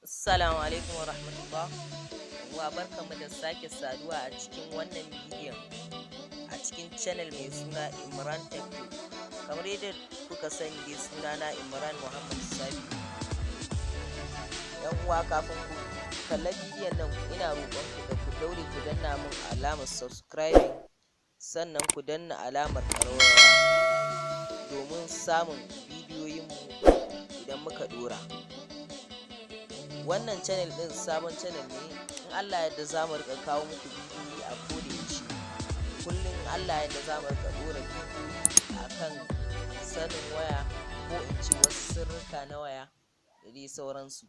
Assalamu alaikum wa rahmatullah. Wa barkamu da sake saduwa a cikin wannan bidiyon a cikin channel mai suna Imran Tech. Kamar yadda kuka sani dai suna na Imran Muhammad Sabi. Yan uwa, kafin ku kalla bidiyon nan ina roƙon ku da ku daure ku danna min alamar subscribing, sannan ku danna alamar ƙararrawa domin samun bidiyoyinmu idan muka ɗora. Wannan channel din sabon channel ne, in Allah yadda za mu rika kawo muku bidiyoyi a koda yaushe. Kullum Allah yadda za mu rika dora bidiyoyi akan sanin waya, ko in ce wasu sirrika na waya da dai sauransu.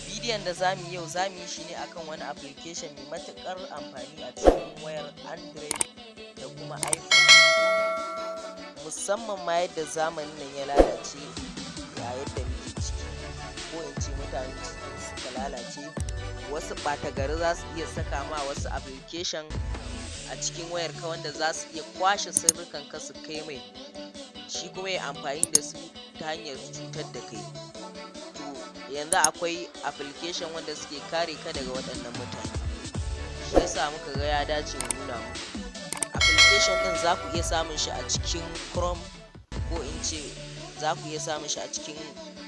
Bidiyon da za mu yi yau, za mu yi shi ne akan wani application mai matuƙar amfani a cikin wayar Android da kuma iPhone, musamman ma yadda zamanin nan ya lalace, ya yadda muke ciki, ko in ce mutane suka lalace. Wasu ɓata gari za su iya saka ma wasu application a cikin wayarka wanda za su iya kwashe sirrikan ka su kai mai, shi kuma ya amfani da su ta hanyar cutar da kai. To yanzu akwai application wanda suke kare ka daga waɗannan mutane, shi yasa muka ga ya dace mu nuna muku. Application ɗin za ku iya samun shi a cikin Chrome, ko in ce za ku iya samun shi a cikin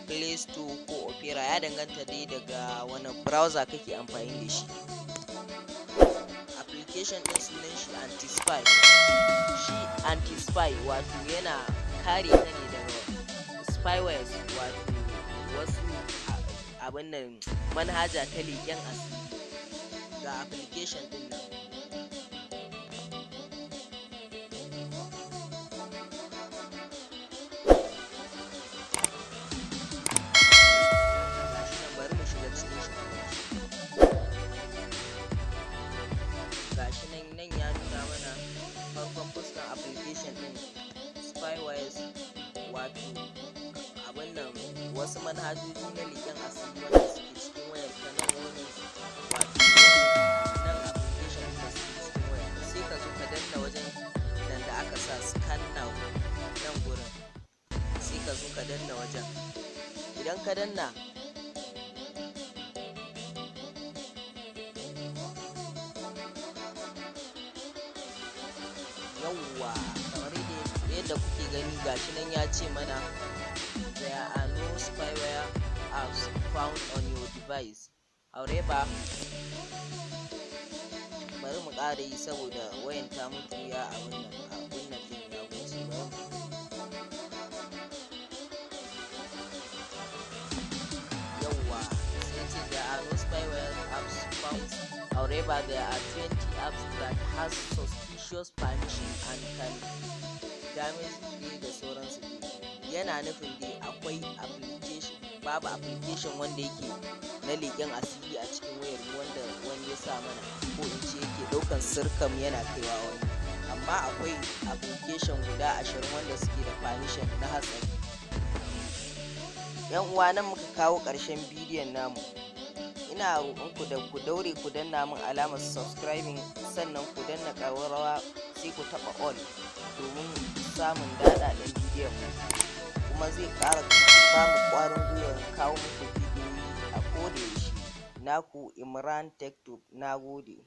Play Store ko Opera, ya danganta dai daga wani browser kake amfani da shi. Application ɗin sunan shi anti-spy. Shi anti-spy wato yana kare ka ne daga spywares, wato wasu abin nan manhaja ta leƙen asiri. Ga application ɗin nan. Gashi nan ya nuna mana farkon fuskan application din spywares, wato abin nan wasu manhajoji na leƙen asiri wanda suke cikin wayar ka. Nan wani wato nan application din da suke cikin wayar ka, sai ka zo ka danna wajen nan da aka sa scan now, nan gurin sai ka zo ka danna wajen. Idan ka danna, yawwa, kamar yadda kuke gani gashi nan ya ce mana there are no spyware apps found on your device, however. Bari mu ƙara yi saboda wayan ta mutu, ya abin nan din ya wuce ba. Yawwa, sai ce there are no spyware apps found, however there are 20 apps that has suspicious permission and can damage da sauransu. Yana nufin dai akwai application, babu application wanda yake na leƙen asiri a cikin wayar wanda wani ya sa mana, ko in ce yake ɗaukan sirkam yana kaiwa wani, amma akwai application guda 20 wanda suke da permission na hatsari. Yan uwa, nan muka kawo ƙarshen bidiyon namu. Ina roƙon ku da ku daure ku danna min alamar subscribing, sannan ku danna ƙararrawa, sai ku taɓa all domin samun daɗaɗɗen bidiyon mu, kuma zai ƙara samun ƙwarin gwiwar kawo muku bidiyoyi a koda yaushe. Naku Imran Tech. Na gode.